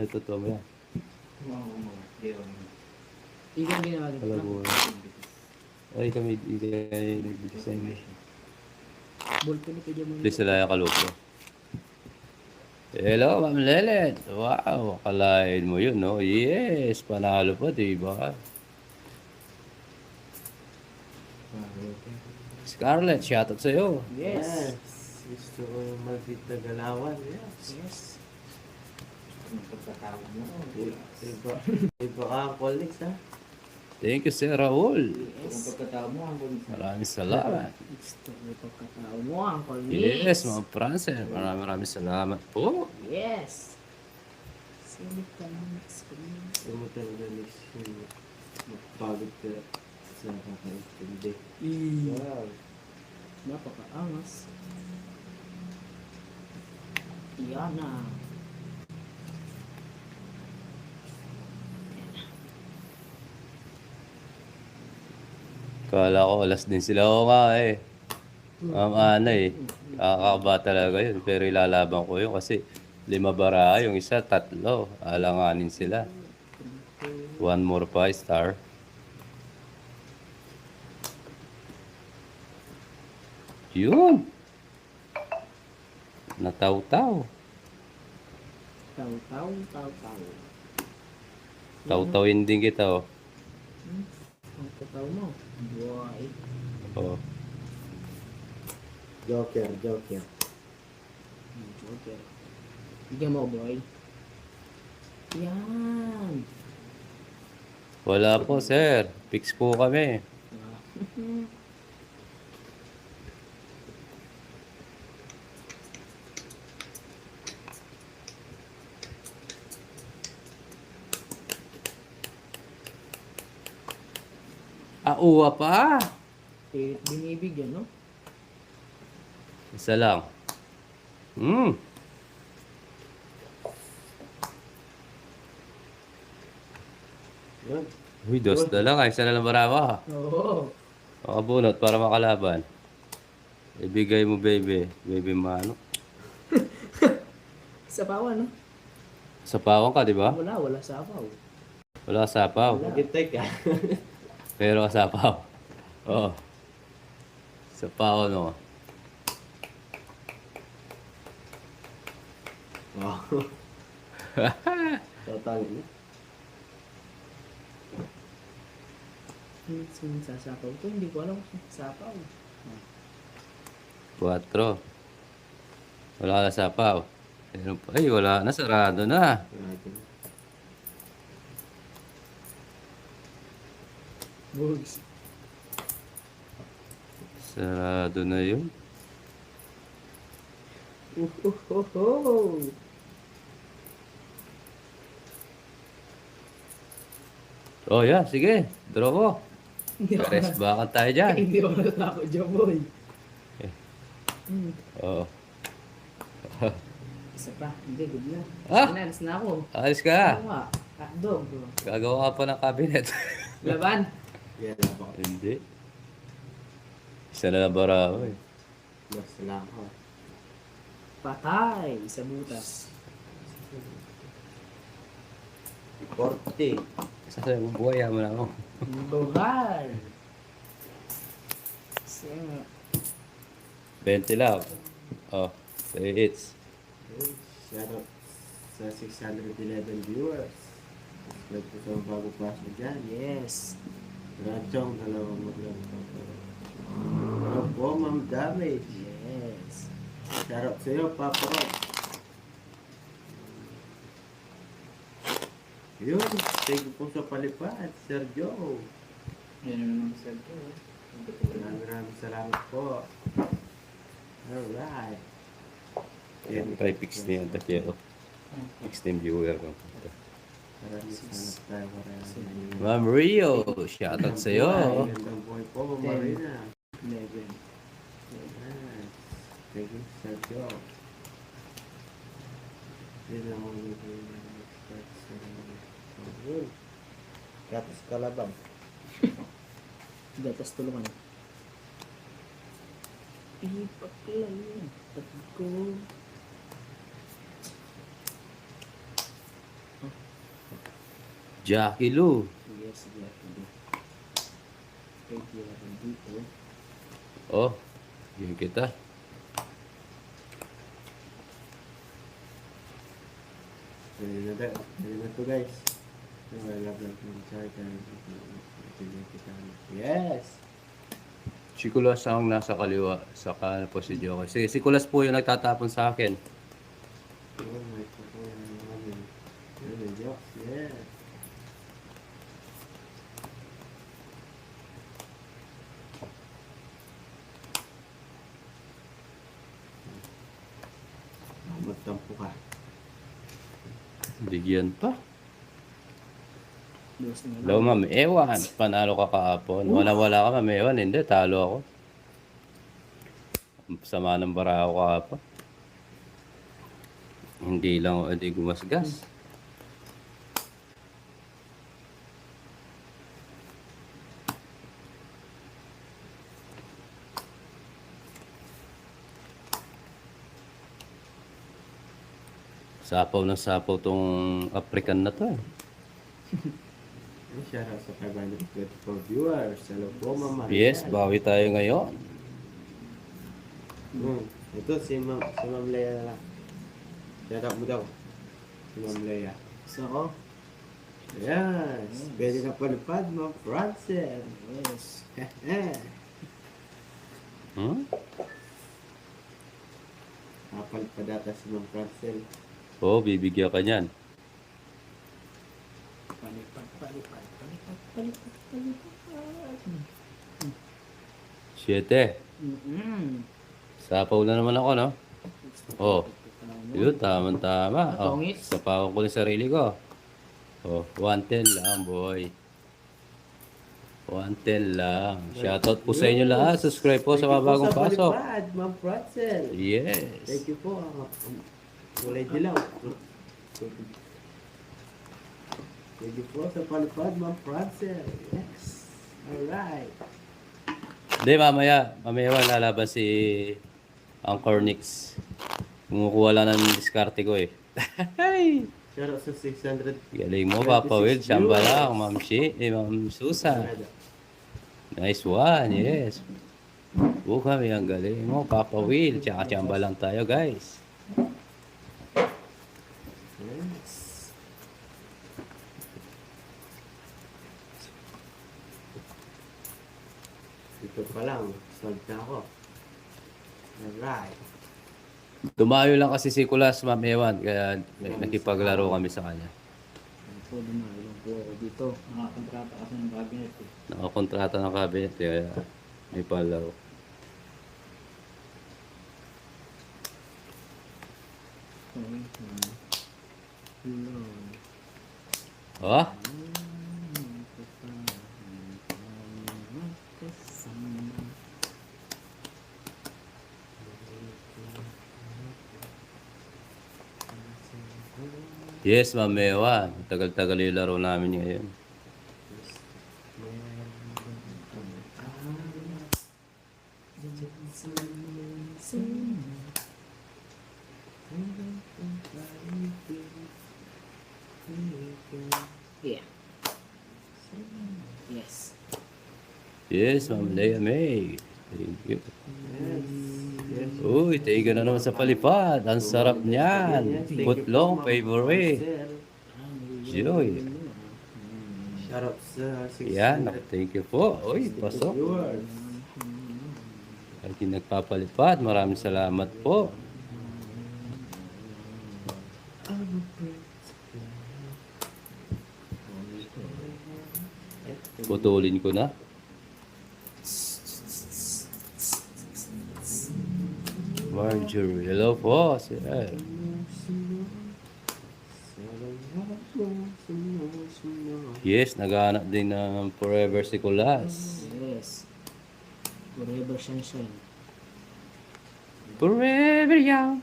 Totoo mo yan. Ikaw ginawa dito. Alam mo. Ay, kami nag-design. Ballpen ito dyan mo. Please sila yung kalupo. Hello, Ma'am Lelet. Wow, akalain mo yun, no? Yes, panalo pa, diba? Scarlett, shoutout sa'yo. Yes. Gusto ko yung malapit na galawan. Yes. Iba ka, colleagues, ha? Thank you, Sir Raul. Yes. Maraming salamat. Gusto ko pagkatao mo, Uncle Yes, Mix. mga Francis. Maraming salamat po. Yes. Silip ka ng Mix, please. Ito mo talaga next yung magpagod ka sa kakaintindi. Wow. Napakaangas. Yan na. Kala ko alas din sila. Oo nga eh. Ma'am Ana eh. Nakakaba talaga yun. Pero ilalaban ko yun kasi 5 bara. Yung isa 3. Alanganin sila. 1 more 5 star. Yun. Nataw-taw. Taw. Taw-tawin din kita oh. Ang tataw mo. Buhay. Oh. Joker. Joker. Bigyan mo, boy. Yan. Wala po sir. Fix po kami. Uwa pa. Binibigyan, no? Isa lang. Yun. Uy, 2 na lang. Isa na lang barawa. Oo. Makabunot para makalaban. Ibigay mo, baby. Baby mano. Sa pawa, no? Sapawan ka, di ba? Wala sapaw. Wala ka sapaw. Nagintay ka. Pero ka sapaw. Oo. Sapaw, no? Wow. Total. Sasapaw to, hindi ko alam kung sasapaw. 4. Wala ka na sapaw. Ay, wala na. Sarado na. Bugs. Sarado na yun. Oh, yeah. Sige. Draw ko. Hindi ako Pares bakan tayo dyan. Hindi ako natakot dyan, boy. Oo. Isa pa. Hindi, good na. Ah! Alis na ako. Alis ka. Ano nga? Hotdog, bro. Gagawa ka pa ng cabinet. Laban. Yan ako. Hindi. Isa na lang baraw eh. Basta lang ako. Patay sa butas. 40. Isa sa'yo, buhay mo na ako. Buhay. So, 20 lang. Oh, 3 hits. Shout out sa 611 viewers. Subscribe ko sa bago class mo dyan. yes. Rachong, dalawang maglalaro. Ano po, Ma'am Damage. Yes. Shout out sa'yo, Papa Rob. Yun, thank you po sa palipad, Sir Joe. Yan naman sa ito. Maraming salamat po. Alright. Yan, try fix niya. Tatlo. Extreme viewer ko. Maraming salamat tayo. Maraming Ma'am Rio, shoutout sa'yo. Gandang buhay po, Ma'am Marina. 11. Yes. Thank you, Sir Joe. Yun lang ang expert sa gatas kalabang. Gatas tulungan. Ipaglalim. Ko. Jackie Lou. Yes, Jackie. Thank you dito. Oh, yun kita. Dali na to guys. Wala lang ng charger. Yes! Si Kulas ang nasa kaliwa. Sa kanan po si Joker. Si Kulas po yung nagtatapon sa akin. Oh my God. Yes! Magtampo ka. Bigyan pa. Lose na lang. Hello, Ma'am Ewan. Panalo ka kahapon. Wala ka, Ma'am Ewan. Hindi, talo ako. Sama ng bara ako kahapon. Hindi lang ako gumasgas. Sapaw na sapaw tong African na to. Shout out sa 524 viewers. Hello po, Mama. Yes, bawi tayo ngayon. Ito si Ma'am Leia lang. Shout out mo daw. Si Ma'am Leia. So, ako? Yes. Pwede na palipad, Ma'am Francel. Yes. Hmm? Napalipad ata si Ma'am Francel. Oo, bibigyan ka niyan. Palipad. 7. Sapaw na naman ako, no? Oh, yun, tama. Oh, Matongit. sapawan ko yung sarili ko. Oh, 110 lang, boy. 110 lang. Shoutout po sa inyo lahat. Subscribe po sa mga bagong pasok. Palipad, Ma'am Francel. Yes. Thank you po. Kulay dilaw. Thank you po sa palipad, Ma'am Francel. Yes. Alright. Hindi, mamaya lalaban si Anchor Nix. Kumukuha lang ng diskarte ko eh. Shout out sa 600. Galing mo, Papa Will. Samba lang, Ma'am Ma'am Susan. Nice one, yes. Kami ang galing mo, Papa Will. Tsaka tsamba lang tayo, guys. Yes. Dito pa lang. Solved na ako. Alright. Tumayo lang kasi si Kulas, Ma'am Ewan. Kaya nakipaglaro kami sa kanya. So, dumayo po ako dito. Nakakontrata kasi ng cabinet eh. Nakakontrata ng cabinet. Kaya may palaro. Oh? Yes, Ma'am Ewan. Tagal-tagal yung laro namin ngayon. Yeah. Yes. Yes, Ma'am Leia May. Thank you. Yes. Uy, taiga na naman sa palipad. Ang sarap niyan. Putlong favorite. Joy. Shout out sa 600 Yan, thank you po. Uy, pasok. viewers. At yung nagpapalipad, maraming salamat po. Putulin ko na. Marjorie, hello po. Sir. Yes, naghahanap din ng Forever si Kulas. Yes. Forever sunshine. Forever young,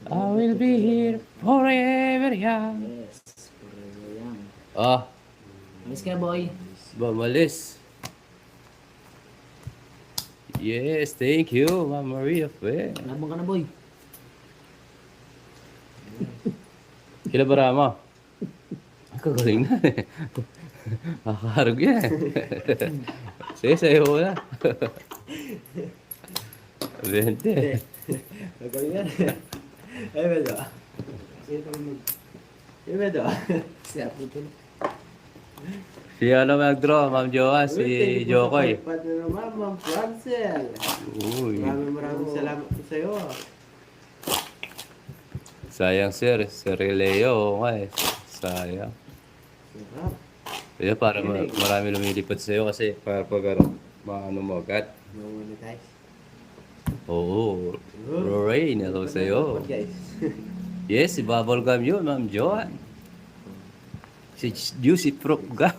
I will be here forever young. Yes. Forever young. Ah, Alis ka, boy. bamalis. Yes, thank you, Ma'am Maria Fe. Labang ka na, boy. Kila Barama? Kagaling na eh. Nakakarog yan eh. Sige, sa'yo ko na. 20. Nagaling yan. Ay, medyo. Ay, medyo. Siya po ito. Si ano mag-draw, Ma'am Joa, si Jokoy. Palipad na naman, Ma'am Francel. Uy. Maraming salamat po sa'yo. Sayang sir, Sir Leo, oo nga eh. Sayang. Sarap. Kaya para marami lumilipad sa'yo kasi para pag ano mo agad. Monetize. Oo. Rain, hello sa'yo. Guys. Yes, si Bubblegum yun, Ma'am Joan. Si Juicy Fruit Gum.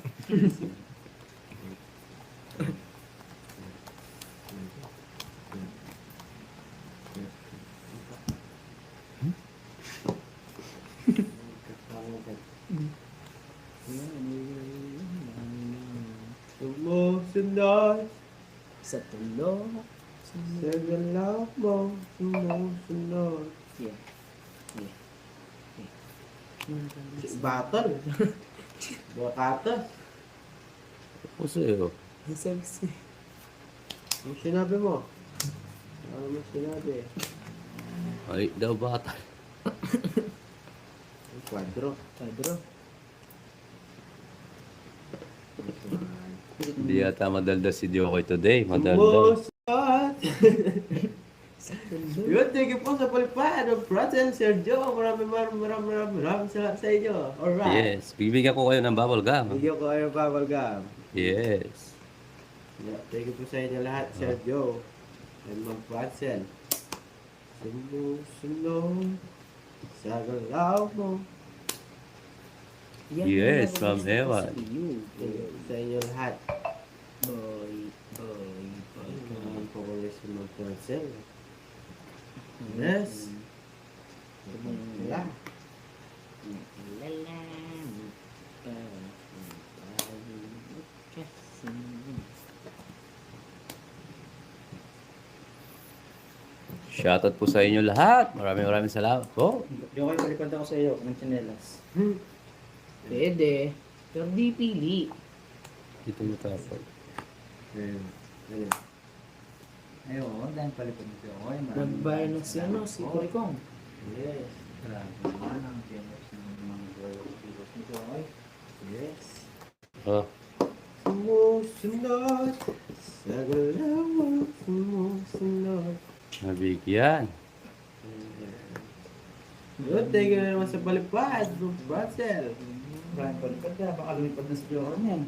Sumusunod Sa tulo. sa galaw mo. Sumusunod. Yeah. Battle. Bakatas. Ako sa'yo. Sexy. Ang sinabi mo? Ano mo sinabi? Ay, daw bata. Ang kwadro. Padro. Hindi yata madalda si Jokoy today. Madalda. Sumusot! Yun, thank you po sa palipad ng Francel, Sergio. Maraming salamat sa inyo. Alright. Yes, bibigyan ko kayo ng bubble gum. Bigyan ko kayo ng bubble gum. Yes. Yeah, thank you po sa inyo lahat, Sergio. And Ma'am Francel. Sumusunod sa galaw mo. Yes, Ma'am Ewan. Thank you sa inyo lahat. Boy, boy, boy. Ang pakulis si Ma'am Francel. Yes. Wala. Lala. Shoutout po sa inyo lahat. Maraming salamat po. Jokoy, palipad ako sa iyo ng tsinelas. Pwede. Pero di pili. Dito mo tapos. Ayun. Ayun. Ayun, dahil palipad mo siya. Okay, Nagbayad ng si ano, si Kurikong. Yes. Grabe naman ang generous ng mga viewers nito. Okay? Yes. Oh, Sumusunod sa galaw mo. Sumusunod. nabigyan. Good, thank you naman sa palipad, Ma'am Francel. Brian, palipad ka. Baka lumipad na si Johan yan.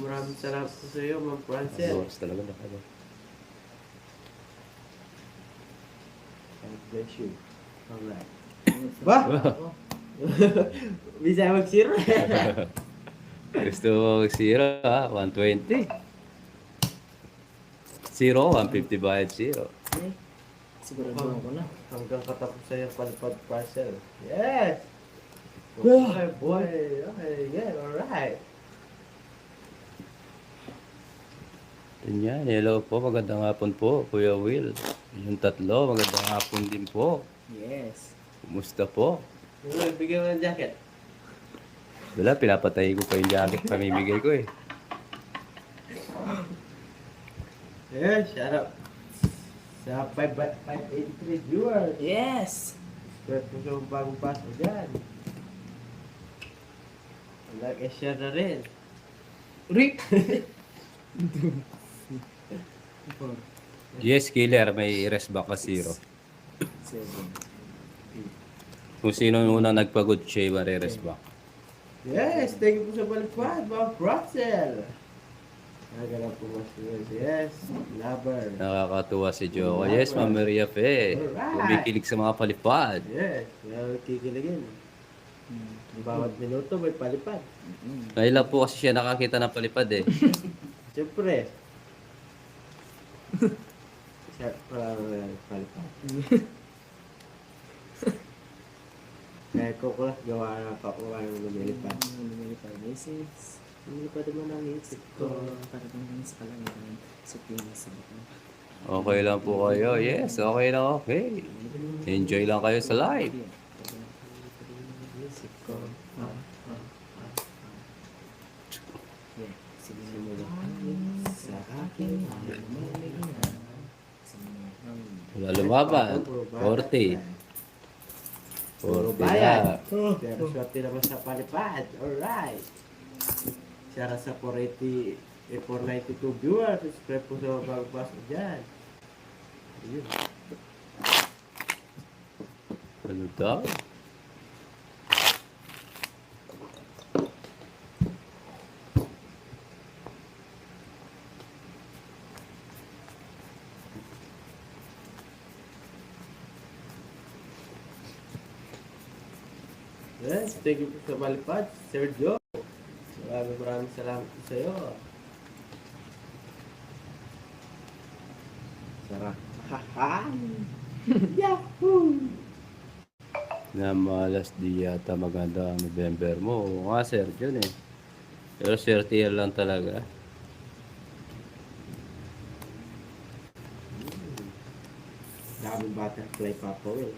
Maraming salamat po sa iyo, Ma'am Francel. Oras talaga nakaba. God bless you. Alright. Ba? Bisa mag-zero. Gusto mo mag-zero ha? 120. 0, 150 bayad 0. Ay, sigurado ako na. Hanggang katapos sa iyo, palipad parcel. Yes! Boy, boy. Okay, yeah, alright. Yan, hello po. Magandang hapon po, Kuya Will. Yung tatlo, magandang hapon din po. Yes. Kumusta po? Bigyan mo ng jacket. Wala, pinapatay ko pa yung jacket. Pamimigay ko eh. Yes, shout out. Sa 583 viewers. Yes! Spread po sa bagong paso dyan. Like and share na rin. Rick! Yes, killer. May rest back ka 0. 7. Kung sino unang nagpagod siya, mare-rest back. Yes, thank you po sa balipad, mga Francel. Nagana po mas yes, lover. Nakakatuwa si Joe. Yes, Ma'am Maria Fe. Kumikilig sa mga palipad. Yes, kikiligin. Bawat minuto may palipad. Ngayon lang po kasi siya nakakita ng palipad eh. Siyempre. Siya pala palipad. Kaya ko lang gawa na pakuha ng lumilipad. Lumilipad beses. Lumilipad naman ang isip Ko, ko. para bang sa kalangitan. Sa pinis sa baka. Okay lang po kayo. Yes, okay na okay. Enjoy lang kayo sa live. Isip ko. Simula sa aking Wala lumaban. 40. 40 na. Pero swerte naman sa palipad. Alright. Shara sa 480, 492 viewers. Subscribe po sa mga bagong pasok dyan. Ayun. Ano daw? Yes, thank you po sa palipad. Sergio. Maraming salamat po sa iyo. Sarap. Haha. Yahoo! Na malas di yata maganda ang November mo. Oo nga, sir, yun eh. Pero swerte yan lang talaga. Daming butterfly pa po eh.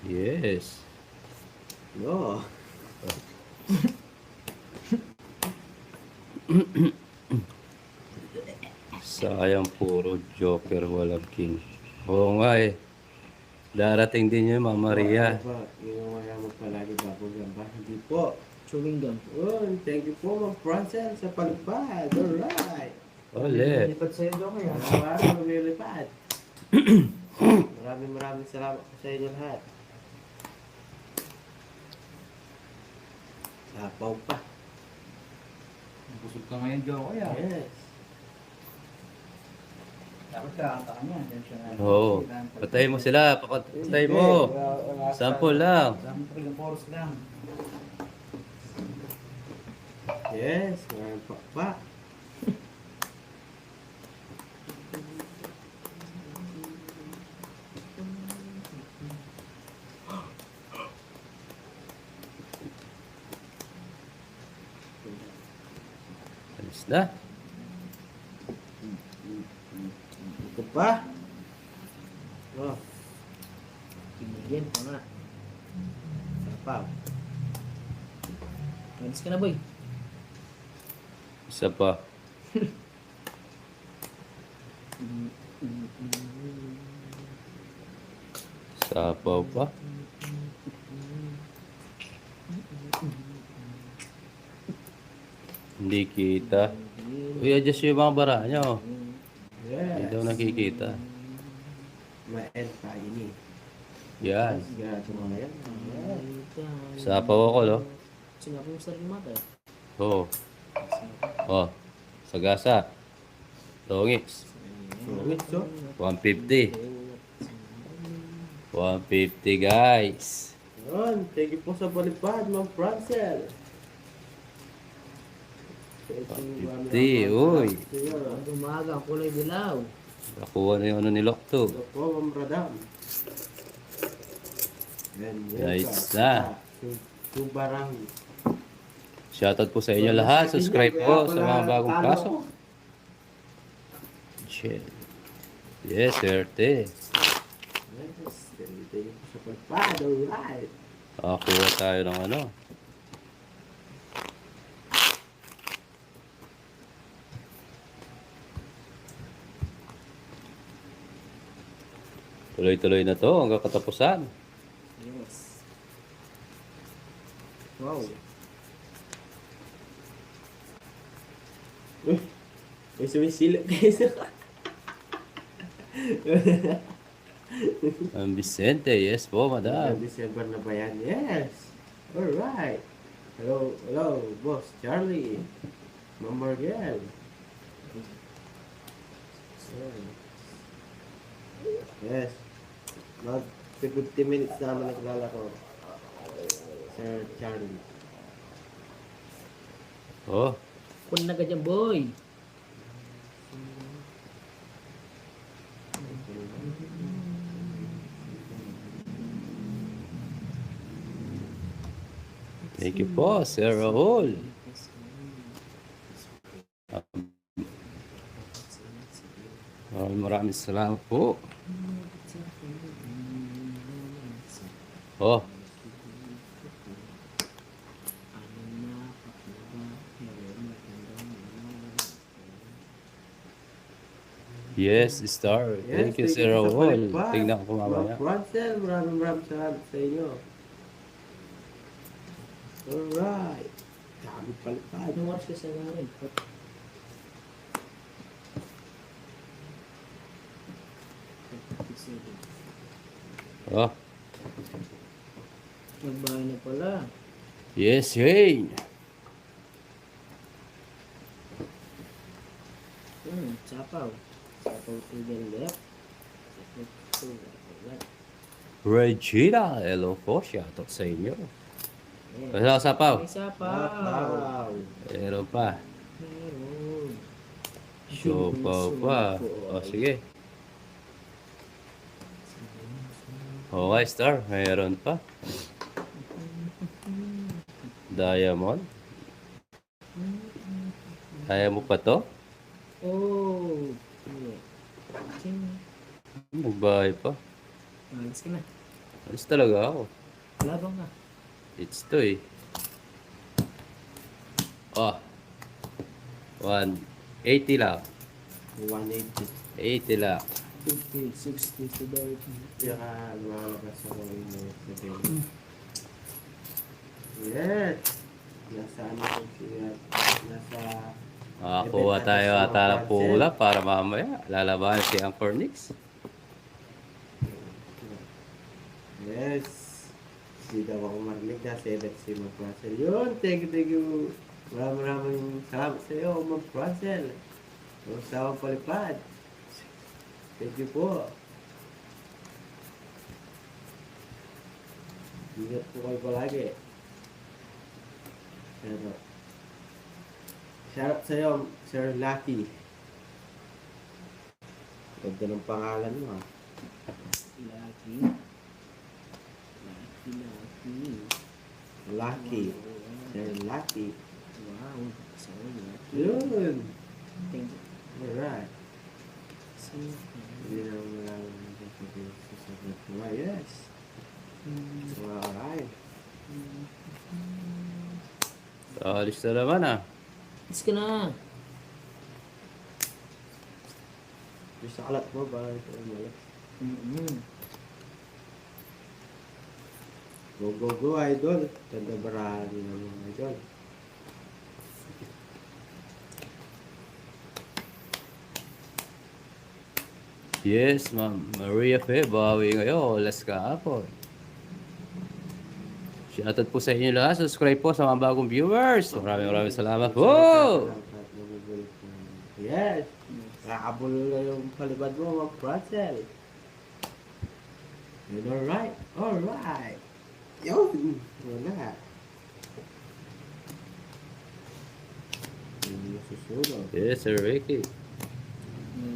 Yes. No. Sayang puro Joker, walang King. Oo nga eh. Darating din yun, Mama Maria. Ano ba? Yung mayaman palagi bago gamba. Hindi po. Chewing gum. Thank you po, Ma'am Francel, sa palipad. Alright. Ulit. Lipat sa'yo daw kaya. Araw-araw lumilipad. Maraming salamat po sa inyo lahat. Sapaw pa. Busog ka ngayon, Joe, kaya. Yes. Dapat kakanta ka niya. Diyan siya na. Oo. Patay mo sila. Patay mo. Sample lang. Dami pa rin chorus lang. Yes. Ngayon pa. Alis na. Ito pa. Oh, Pinigyan ko nga. sapaw. Alis ka na, boy. Isa pa. Sapaw pa. Hindi kita. Uy, adjust yung mga bara nyo. Hindi Yes. daw nakikita. Ma-end pa ini. Yan. Gato mga yan. Sapaw ako, no? Sinabi mo sa rin mata eh. Oo. Oh. Sagasa. Tongits. Sungit, so. 150. 150, guys. Yun. Thank you po sa balipad, Ma'am Francel. 50, uy. Ang umaga, ang kulay dilaw. Nakuha na yung ano ni Lokto. Ito po, Ma'am Radam. Yan, Nice na. Subarang. Shoutout po sa inyo lahat. Subscribe po sa mga bagong pasok. Shit. Yes, swerte. Yes. Thank you po sa balipad. Alright. Nakakuha tayo ng ano. Tuloy-tuloy na to hanggang katapusan. Yes. Wow. May sumisilip guys. Ang Vicente, yes po, madam. December na ba yan? Yes. Alright. Hello, boss Charlie. Ma'am Margel. Yes. Mag 50 minutes na naman naglalaro. Sir Charlie. Oh, Kun na ka dyan, boy. thank you po, Sir Raul. Maraming salamat po. Oh, Yes, Star. Thank you, Sir sa Raul. palipad. Tingnan ko Mga mamaya. Francel, maraming salamat sa inyo. Alright. Dami palipad. Anong oras ka sa namin? Oh, Magbahay na pala. yes, Shane. Sapaw. Sapaw to the left. Sapaw to the right. Regina, hello po. Shoutout sa inyo. Yes. Kasama sa paw. May sapaw. Wow. Meron pa. Meron. Sopaw pa. O, sige. Okay, Star. Meron pa. Diamond. Kaya mo pa to? Oh. Yeah. Magbahay pa. Alis ka na. Alis talaga ako. Labang ka. It's to eh. Oh. 180 lang. 180. 80 lang. 50, 60, 70. Kaya lumalabas ako yung sabihin. Yes. Nasa ano ko siya. Nasa... Makakuha tayo ata ng pula para mamaya lalabahan si Anchor Nix. Yes. Hindi daw ako marinig na 7 si Mag Francel. Yun, thank you. Maraming salamat sa iyo, Mag Francel. Ang sawang palipad. Thank you po. Ingat po kayo palagi. Pero, shout out sa iyo, Sir Lucky. Ganda ng pangalan mo, ha? Lucky. Lucky. Lucky. Sir Lucky. Wow. So lucky. Yun. Thank you. Alright. So, Hindi na malamang sa sagot mo. Yes. Alright. Alis na naman ah. alis ka na. Yung sa kalat mo ba? Ito ang malas. Go, go, go, idol. Tanda barani ng mga idol. Yes, Ma'am Maria Fe, bawi ngayon. Alas kahapon. Shoutout po sa inyo lahat. Subscribe po sa mga bagong viewers. Maraming salamat po. Yes. Nakabul na yung palibad mo, Mag Francel. Yun, alright. Alright. Yun. Wala. Hindi susunod. Yes, Sir Ricky. May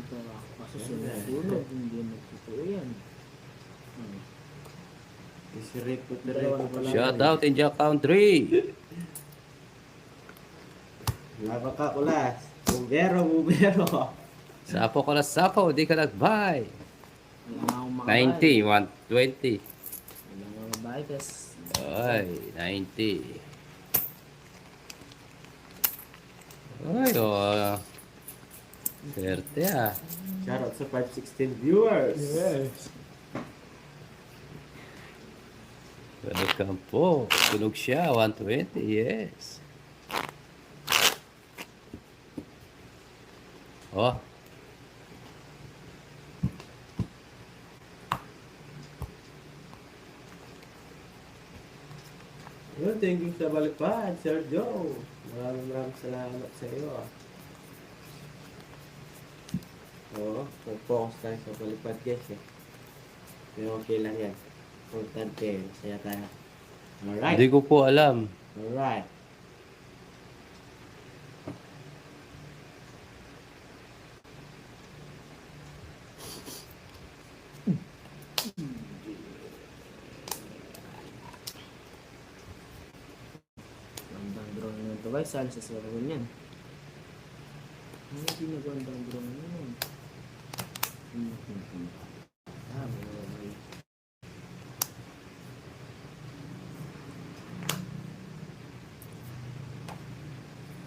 pasusunod. Hindi magtotoo yan. Isirip ko na Dalawa na rin. pala. Shoutout in Jack Country. Labang ka, kulas. Bubero, bubero. Sapo ko na sapo. Di ka nagbay. Wala nga akong makabay. 90, 120. Wala nga makabay. Kasi Ay, 90. Ay, swerte ah. Shoutout sa 516 viewers. yes. Welcome po. Tunog siya, 120. Yes. Oh. Yun, thank you sa balipad, Sir Joe. Maraming salamat sa iyo. Oo, focus tayo sa balipad guys eh. Pero okay lang yan. Importante, masaya tayo. Alright. Hindi ko po alam. Alright. Gandang drone nyo ito guys. Sali sa server niyan. Hindi na gandang drone nyo. Boy.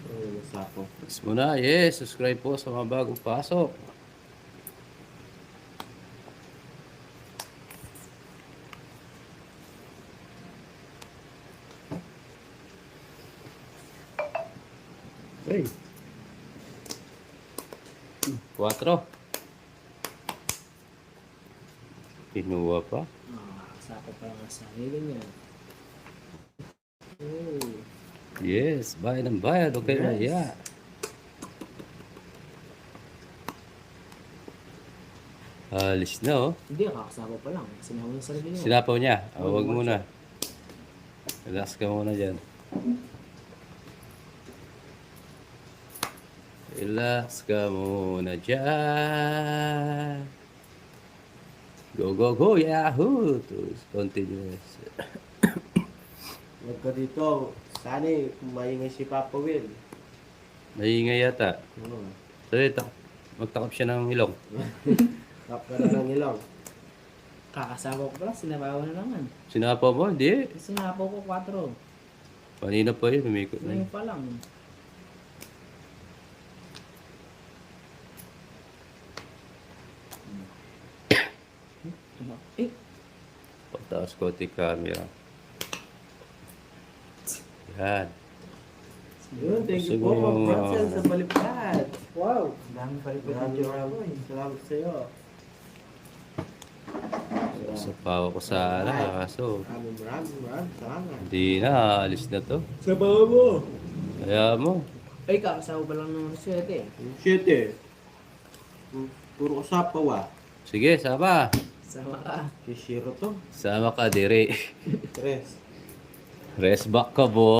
Oh, nasa ako. Tapos muna, yes. Subscribe po sa mga bagong pasok. Hey. 4. Kinuha pa. Sakop pa lang ang sarili niya. Oh. Yes, bayad ng bayad. Okay na, Yes. yeah. Alis na, oh. Hindi, kakasama pa lang. Sinama yung sarili niya. Sinapaw niya. Huwag muna. Relax ka muna dyan. Relax ka muna dyan. Go, go, go, yahoo! Continuous. Huwag ka dito. Sana maingay si Papa Will. Naingay yata. Oo. Sorry, magtakap siya ng ilong. Tap ka na ng ilong. Kakasama ko pala, sinabaw na naman. Sinapaw mo? Hindi. Sinapaw ko 4. Kanina pa yun, umikot na yun. Ngayon pa lang. Eh, Pagtaas ko ti camera. Yan. Yun, thank you Siguro po, yung, Ma'am Francel, sa balipad. wow! Dami pa rin Maraming salamat sa iyo. Sa pawa ko sana, kaso Maraming salamat. hindi na, alis na to. Sa bawa mo. Kaya mo. Ay, kakasama pa lang ng 7. 7. Puro usapaw ah. Sige, sama. Sama ka. Si Shiro to. Sama ka, dire. 3. Rest back ka, bo.